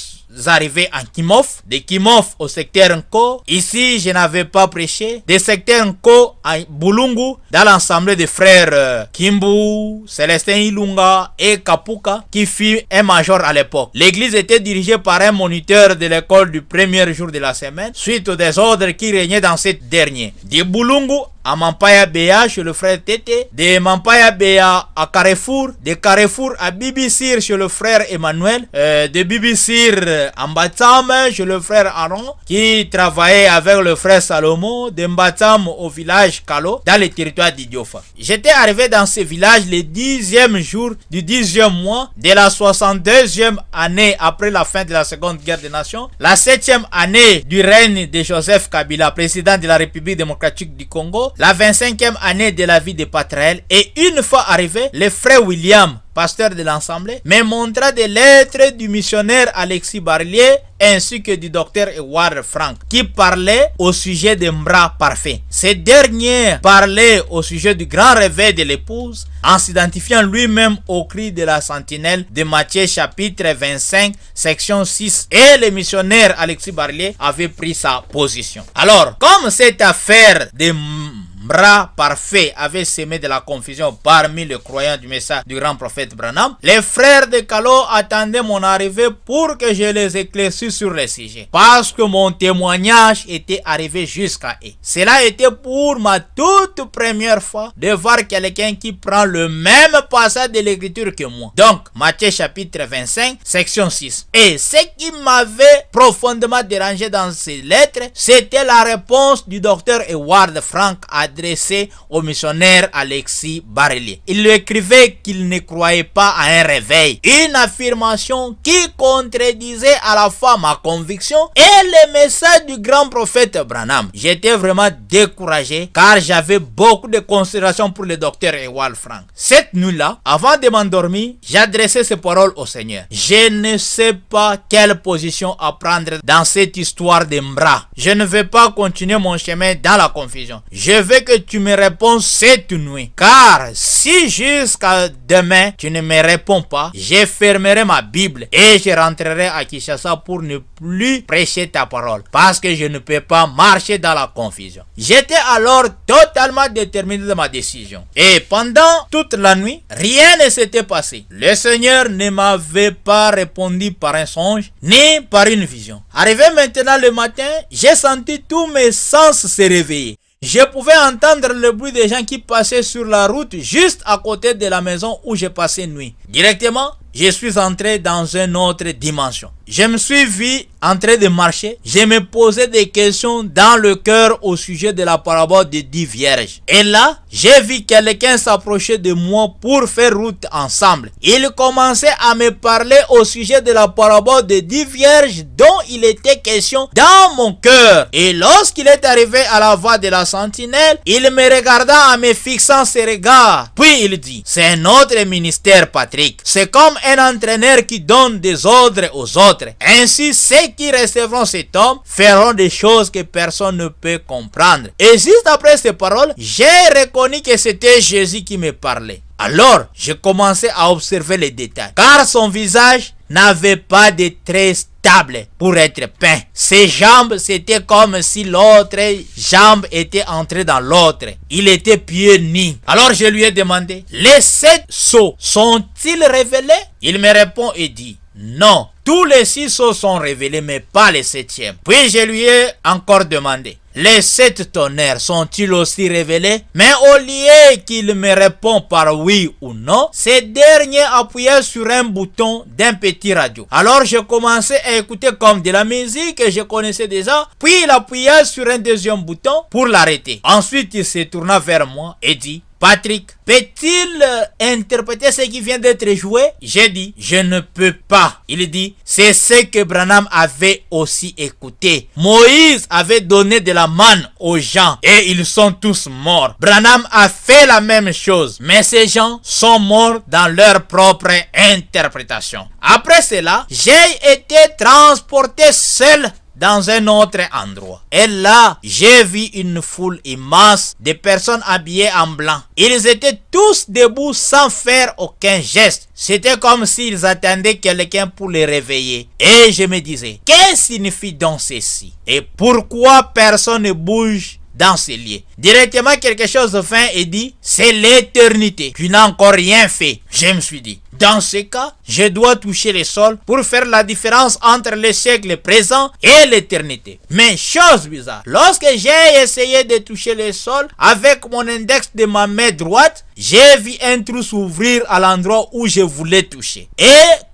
arrivé en Kimov, de Kimov au secteur Nko. Ici, je n'avais pas prêché. De secteur Nko à Bulungu, dans l'assemblée des frères Kimbu, Célestin Ilunga et Kapuka, qui fut un major à l'époque. L'église était dirigée par un moniteur de l'école du premier jour de la semaine, suite aux désordres qui régnaient dans cette dernière. De Bulungu à Mampaya Béa chez le frère Tété, de Mampaya Béa à Carrefour, de Carrefour à Bibisir chez le frère Emmanuel, de Bibisir à Mbatsam chez le frère Aaron qui travaillait avec le frère Salomon, de Mbatsam au village Kalo dans le territoire d'Idiofa. J'étais arrivé dans ce village le 10e jour du 10e mois de la 62e année après la fin de la seconde guerre des nations, la 7e année du règne de Joseph Kabila, président de la République démocratique du Congo, la 25e année de la vie de Patrael. Et une fois arrivé, le frère William, pasteur de l'assemblée, me montra des lettres du missionnaire Alexis Barlier ainsi que du docteur Edward Frank qui parlait au sujet de Mbra parfait. Ce dernier parlait au sujet du grand réveil de l'épouse en s'identifiant lui-même au cri de la sentinelle de Matthieu chapitre 25 section 6, et le missionnaire Alexis Barlier avait pris sa position. Alors, comme cette affaire de Mbra parfait avait semé de la confusion parmi les croyants du message du grand prophète Branham, les frères de Kalo attendaient mon arrivée pour que je les éclaircisse sur le sujet, parce que mon témoignage était arrivé jusqu'à eux. Cela était pour ma toute première fois de voir quelqu'un qui prend le même passage de l'écriture que moi. Donc, Matthieu chapitre 25, section 6. Et ce qui m'avait profondément dérangé dans ces lettres, c'était la réponse du docteur Edward Frank à adressé au missionnaire Alexis Barelier. Il lui écrivait qu'il ne croyait pas à un réveil, une affirmation qui contredisait à la fois ma conviction et le message du grand prophète Branham. J'étais vraiment découragé car j'avais beaucoup de considération pour le docteur Ewald Frank. Cette nuit-là, avant de m'endormir, j'adressais ces paroles au Seigneur. Je ne sais pas quelle position à prendre dans cette histoire de Mbra. Je ne vais pas continuer mon chemin dans la confusion. Je veux que tu me répondes cette nuit. Car si jusqu'à demain tu ne me réponds pas, je fermerai ma Bible et je rentrerai à Kinshasa pour ne plus prêcher ta parole. Parce que je ne peux pas marcher dans la confusion. J'étais alors totalement déterminé de ma décision. Et pendant toute la nuit, rien ne s'était passé. Le Seigneur ne m'avait pas répondu par un songe, ni par une vision. Arrivé maintenant le matin, j'ai senti tous mes sens se réveiller. Je pouvais entendre le bruit des gens qui passaient sur la route juste à côté de la maison où j'ai passé nuit. Directement, je suis entré dans une autre dimension. Je me suis vu en train de marcher. Je me posais des questions dans le cœur au sujet de la parabole des 10 vierges. Et là, j'ai vu quelqu'un s'approcher de moi pour faire route ensemble. Il commençait à me parler au sujet de la parabole des 10 vierges dont il était question dans mon cœur. Et lorsqu'il est arrivé à la voie de la sentinelle, il me regarda en me fixant ses regards. Puis il dit, c'est un autre ministère, Patrick. C'est comme un entraîneur qui donne des ordres aux autres. Ainsi, ceux qui recevront cet homme feront des choses que personne ne peut comprendre. Et juste après ces paroles, j'ai reconnu que c'était Jésus qui me parlait. Alors, je commençais à observer les détails. Car son visage n'avait pas de traits stables pour être peint. Ses jambes, c'était comme si l'autre jambe était entrée dans l'autre. Il était pieds nus. Alors je lui ai demandé, les 7 sceaux sont-ils révélés? Il me répond et dit, non, tous les 6 sceaux sont révélés, mais pas le 7e. Puis je lui ai encore demandé, les 7 tonnerres sont-ils aussi révélés? Mais au lieu qu'il me répond par oui ou non, ce dernier appuyait sur un bouton d'un petit radio. Alors je commençais à écouter comme de la musique que je connaissais déjà, puis il appuyait sur un deuxième bouton pour l'arrêter. Ensuite il se tourna vers moi et dit, Patrick, peut-il interpréter ce qui vient d'être joué? J'ai dit, je ne peux pas. Il dit, c'est ce que Branham avait aussi écouté. Moïse avait donné de la manne aux gens et ils sont tous morts. Branham a fait la même chose, mais ces gens sont morts dans leur propre interprétation. Après cela, j'ai été transporté seul dans un autre endroit. Et là, j'ai vu une foule immense de personnes habillées en blanc. Ils étaient tous debout sans faire aucun geste. C'était comme s'ils attendaient quelqu'un pour les réveiller. Et je me disais, que signifie donc ceci? Et pourquoi personne ne bouge dans ces lieux? Directement quelque chose vint et dit, c'est l'éternité qui n'a encore rien fait. Je me suis dit, dans ce cas, je dois toucher le sol pour faire la différence entre le siècle présent et l'éternité. Mais chose bizarre, lorsque j'ai essayé de toucher le sol avec mon index de ma main droite, j'ai vu un trou s'ouvrir à l'endroit où je voulais toucher. Et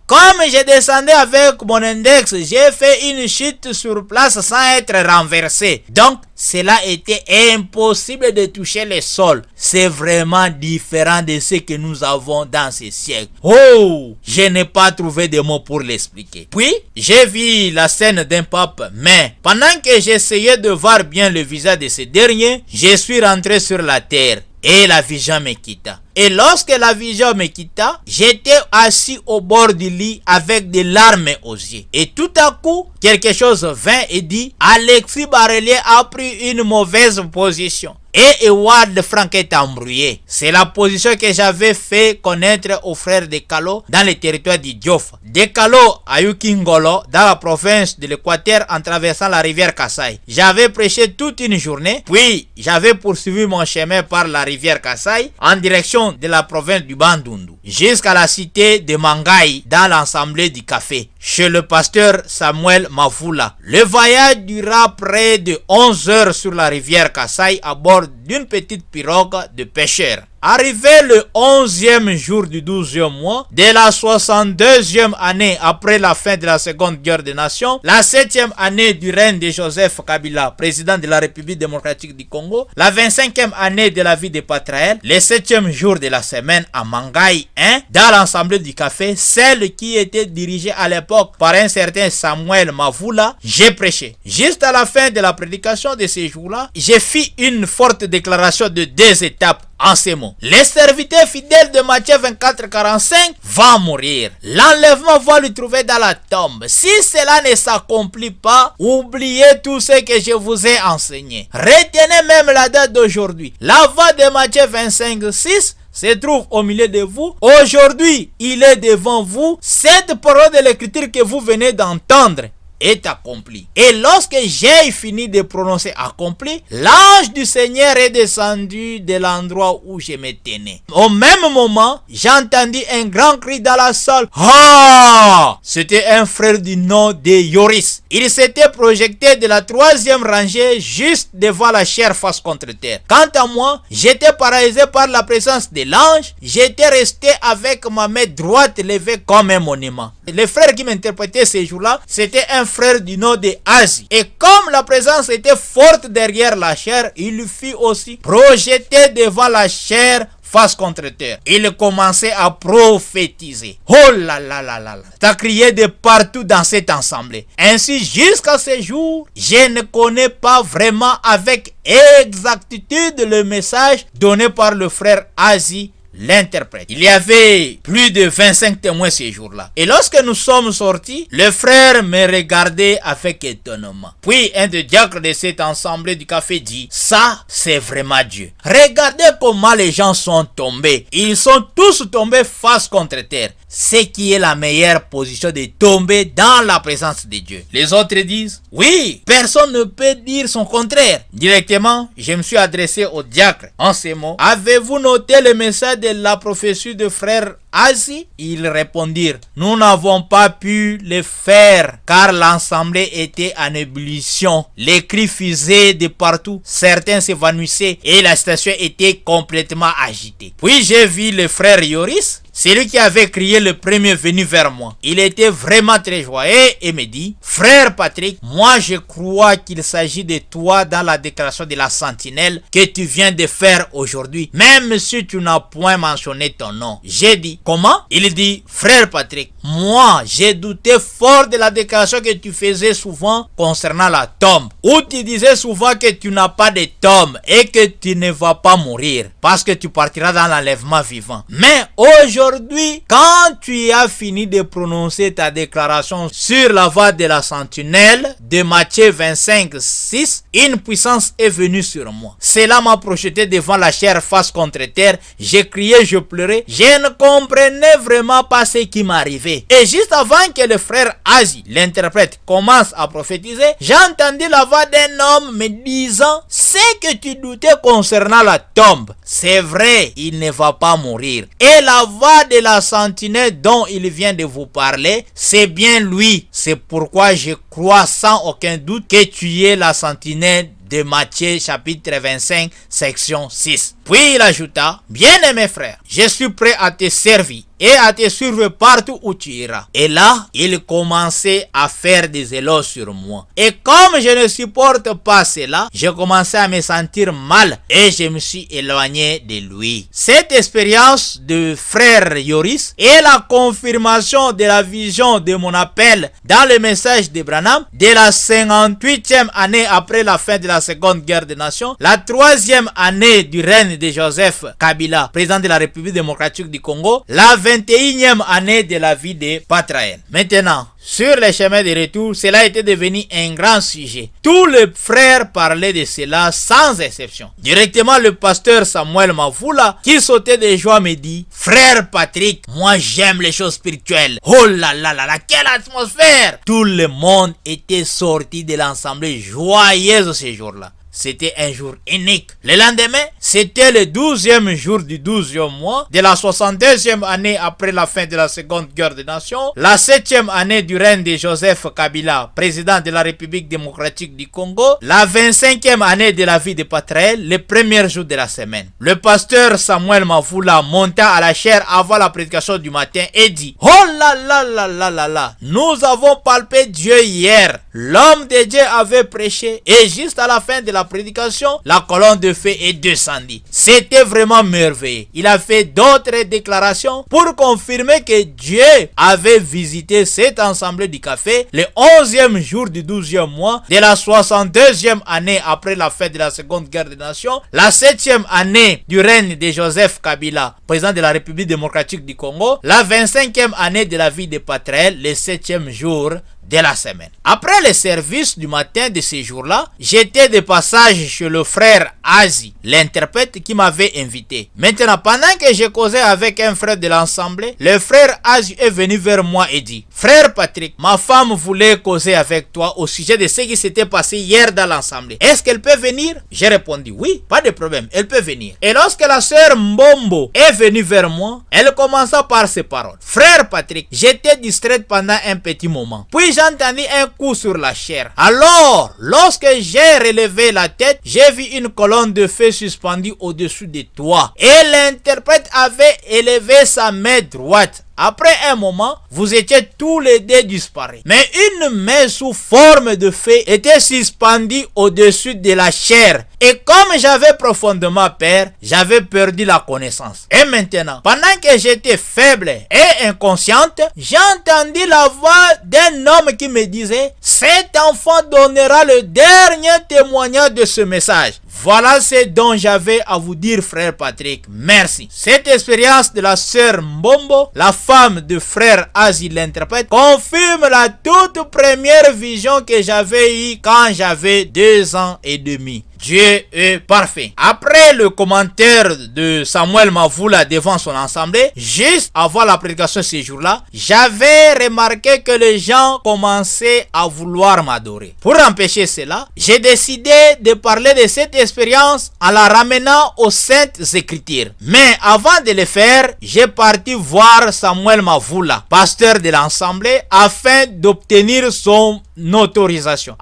comme je descendais avec mon index, j'ai fait une chute sur place sans être renversé. Donc, cela était impossible de toucher le sol. C'est vraiment différent de ce que nous avons dans ce siècle. Oh, je n'ai pas trouvé de mots pour l'expliquer. Puis, j'ai vu la scène d'un pape, mais pendant que j'essayais de voir bien le visage de ce dernier, je suis rentré sur la terre. Et la vision me quitta. Et lorsque la vision me quitta, j'étais assis au bord du lit avec des larmes aux yeux. Et tout à coup, quelque chose vint et dit, Alexis Barelier a pris une mauvaise position. Et Ewald Frank est embrouillé. C'est la position que j'avais fait connaître aux frères de Kalo dans le territoire du Diof. De Kalo à Yukingolo, dans la province de l'Équateur, en traversant la rivière Kassai. J'avais prêché toute une journée, puis j'avais poursuivi mon chemin par la rivière Kassai en direction de la province du Bandundu, jusqu'à la cité de Mangai dans l'assemblée du café. chez le pasteur Samuel Mavoula. Le voyage dura près de 11 heures sur la rivière Kasaï à bord d'une petite pirogue de pêcheurs. Arrivé le 11e jour du 12e mois de la 62e année après la fin de la Seconde Guerre des Nations, la 7e année du règne de Joseph Kabila, président de la République démocratique du Congo, la 25e année de la vie de Patraël, le 7e jour de la semaine à Mangaï 1, dans l'Assemblée du Café, celle qui était dirigée à l'époque par un certain Samuel Mavoula, j'ai prêché. Juste à la fin de la prédication de ces jours-là, j'ai fait une forte déclaration de 2 étapes en ces mots. Les serviteurs fidèles de Matthieu 24-45 vont mourir. L'enlèvement va lui trouver dans la tombe. Si cela ne s'accomplit pas, oubliez tout ce que je vous ai enseigné. Retenez même la date d'aujourd'hui. La voix de Matthieu 25-6 se trouve au milieu de vous. Aujourd'hui, il est devant vous. Cette parole de l'écriture que vous venez d'entendre est accompli. Et lorsque j'ai fini de prononcer accompli, l'ange du Seigneur est descendu de l'endroit où je me tenais. Au même moment, j'ai entendu un grand cri dans la salle. Ah! C'était un frère du nom de Yoris. Il s'était projeté de la 3e rangée juste devant la chair face contre terre. Quant à moi, j'étais paralysé par la présence de l'ange. J'étais resté avec ma main droite levée comme un monument. Le frère qui m'interprétait ces jours-là, c'était un frère du nom de Asie. Et comme la présence était forte derrière la chair, il fut aussi projeté devant la chair face contre terre. Il commençait à prophétiser. Oh là là là là là. Ça criait de partout dans cette assemblée. Ainsi, jusqu'à ce jour, je ne connais pas vraiment avec exactitude le message donné par le frère Asie, l'interprète. Il y avait plus de 25 témoins ces jours-là. Et lorsque nous sommes sortis, le frère me regardait avec étonnement. Puis un des diacres de cette assemblée du café dit: ça, c'est vraiment Dieu. Regardez comment les gens sont tombés. Ils sont tous tombés face contre terre. Ce qui est la meilleure position de tomber dans la présence de Dieu. Les autres disent: oui, personne ne peut dire son contraire. Directement, je me suis adressé au diacre en ces mots: avez-vous noté le message de la prophétie de frère Asie? Ils répondirent: nous n'avons pas pu le faire car l'assemblée était en ébullition. Les cris fusaient de partout, certains s'évanouissaient et la situation était complètement agitée. Puis j'ai vu le frère Yoris, celui qui avait crié le premier venu vers moi. Il était vraiment très joyeux et me dit: frère Patrick, moi je crois qu'il s'agit de toi dans la déclaration de la sentinelle que tu viens de faire aujourd'hui, même si tu n'as point mentionné ton nom. J'ai dit: comment? Il dit: frère Patrick, moi j'ai douté fort de la déclaration que tu faisais souvent concernant la tombe, où tu disais souvent que tu n'as pas de tombe et que tu ne vas pas mourir parce que tu partiras dans l'enlèvement vivant. Mais aujourd'hui, quand tu as fini de prononcer ta déclaration sur la voie de la sentinelle de Matthieu 25:6, une puissance est venue sur moi. Cela m'a projeté devant la chair face contre terre. J'ai crié, je pleurais. Je ne comprenais vraiment pas ce qui m'arrivait. Et juste avant que le frère Asie, l'interprète, commence à prophétiser, j'ai entendu la voix d'un homme me disant: ce que tu doutais concernant la tombe, c'est vrai, il ne va pas mourir. Et la voix de la sentinelle dont il vient de vous parler, c'est bien lui. C'est pourquoi je crois sans aucun doute que tu es la sentinelle de Matthieu chapitre 25 section 6. Puis il ajouta: bien-aimé frère, je suis prêt à te servir et à te suivre partout où tu iras. Et là, il commençait à faire des éloges sur moi. Et comme je ne supporte pas cela, j'ai commencé à me sentir mal et je me suis éloigné de lui. Cette expérience de frère Yoris est la confirmation de la vision de mon appel dans le message de Branham de la 58e année après la fin de la Seconde Guerre des Nations, la 3e année du règne de Joseph Kabila, président de la République démocratique du Congo, la 21e année de la vie de Patraël. Maintenant, sur les chemins de retour, cela était devenu un grand sujet. Tous les frères parlaient de cela sans exception. Directement, le pasteur Samuel Mavoula, qui sautait de joie, me dit: frère Patrick, moi j'aime les choses spirituelles. Oh là là là là, quelle atmosphère! Tout le monde était sorti de l'assemblée joyeuse ce jour-là. C'était un jour unique. Le lendemain, C'était le 12e jour du 12e mois de la 62e année après la fin de la Seconde Guerre des Nations, la 7e année du règne de Joseph Kabila, président de la République démocratique du Congo, la 25e année de la vie de Patrael, le premier jour de la semaine. Le pasteur Samuel Mavula monta à la chaire avant la prédication du matin et dit: oh là là là là là là, nous avons palpé Dieu hier. L'homme de Dieu avait prêché et juste à la fin de la prédication, la colonne de feu est descendue. C'était vraiment merveilleux. Il a fait d'autres déclarations pour confirmer que Dieu avait visité cette assemblée du café le 11e jour du 12e mois de la 62e année après la fin de la Seconde Guerre des Nations, la 7e année du règne de Joseph Kabila, président de la République démocratique du Congo, la 25e année de la vie de Patrael, le 7e jour de la semaine. Après le service du matin de ce jour-là, j'étais de passage chez le frère Azi, l'interprète qui m'avait invité. Maintenant, pendant que je causais avec un frère de l'Assemblée, le frère Azi est venu vers moi et dit: frère Patrick, ma femme voulait causer avec toi au sujet de ce qui s'était passé hier dans l'Assemblée. Est-ce qu'elle peut venir? J'ai répondu oui, pas de problème, elle peut venir. Et lorsque la sœur Mbombo est venue vers moi, elle commença par ces paroles: frère Patrick, j'étais distraite pendant un petit moment. Puis j'entendis un coup sur la chair. Alors, lorsque j'ai relevé la tête, j'ai vu une colonne de feu suspendue au-dessus de toi. Et l'interprète avait élevé sa main droite. Après un moment, vous étiez tous les deux disparus. Mais une main sous forme de feu était suspendue au-dessus de la chair. Et comme j'avais profondément peur, j'avais perdu la connaissance. Et maintenant, pendant que j'étais faible et inconsciente, j'ai entendu la voix d'un homme qui me disait: cet enfant donnera le dernier témoignage de ce message. Voilà ce dont j'avais à vous dire, frère Patrick. Merci. Cette expérience de la sœur Mbombo, la femme de frère Azi l'interprète, confirme la toute première vision que j'avais eue quand j'avais 2 ans et demi. Dieu est parfait. Après le commentaire de Samuel Mavula devant son assemblée, juste avant la prédication ce jour-là, j'avais remarqué que les gens commençaient à vouloir m'adorer. Pour empêcher cela, j'ai décidé de parler de cette expérience en la ramenant aux Saintes Écritures. Mais avant de le faire, j'ai parti voir Samuel Mavula, pasteur de l'assemblée, afin d'obtenir son autorisation.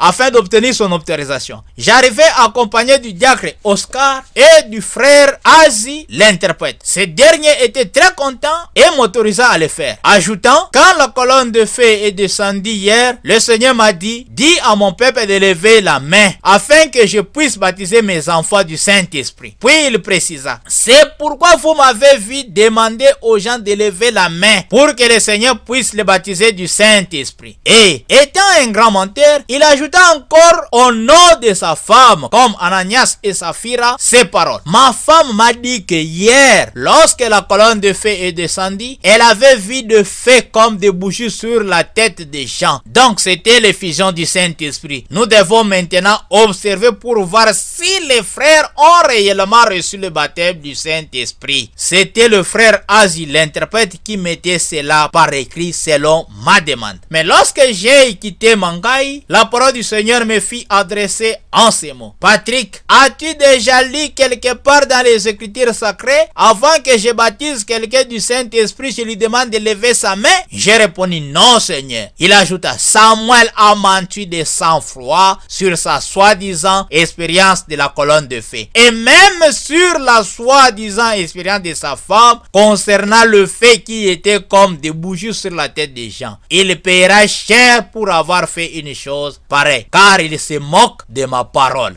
J'arrivais accompagné du diacre Oscar et du frère Azi l'interprète. Ce dernier était très content et m'autorisa à le faire, ajoutant: quand la colonne de feu est descendue hier, le Seigneur m'a dit: dis à mon peuple de lever la main afin que je puisse baptiser mes enfants du Saint-Esprit. Puis il précisa: c'est pourquoi vous m'avez vu demander aux gens de lever la main pour que le Seigneur puisse les baptiser du Saint-Esprit. Et étant un grand menteur, il ajouta encore au nom de sa femme, comme Ananias et Saphira, ces paroles: ma femme m'a dit que hier, lorsque la colonne de feu est descendue, elle avait vu de feu comme des bougies sur la tête des gens. Donc c'était l'effusion du Saint-Esprit. Nous devons maintenant observer pour voir si les frères ont réellement reçu le baptême du Saint-Esprit. C'était le frère Azi l'interprète qui mettait cela par écrit selon ma demande. Mais lorsque j'ai quitté Mangai, la parole du Seigneur me fit adresser en ces mots: Patrick, as-tu déjà lu quelque part dans les Écritures sacrées, avant que je baptise quelqu'un du Saint-Esprit, je lui demande de lever sa main? J'ai répondu: non, Seigneur. Il ajouta: Samuel a menti de sang-froid sur sa soi-disant expérience de la colonne de feu, et même sur la soi-disant expérience de sa femme concernant le fait qui était comme des bougies sur la tête des gens. Il paiera cher pour avoir fait une chose pareille, car il se moque de ma parole.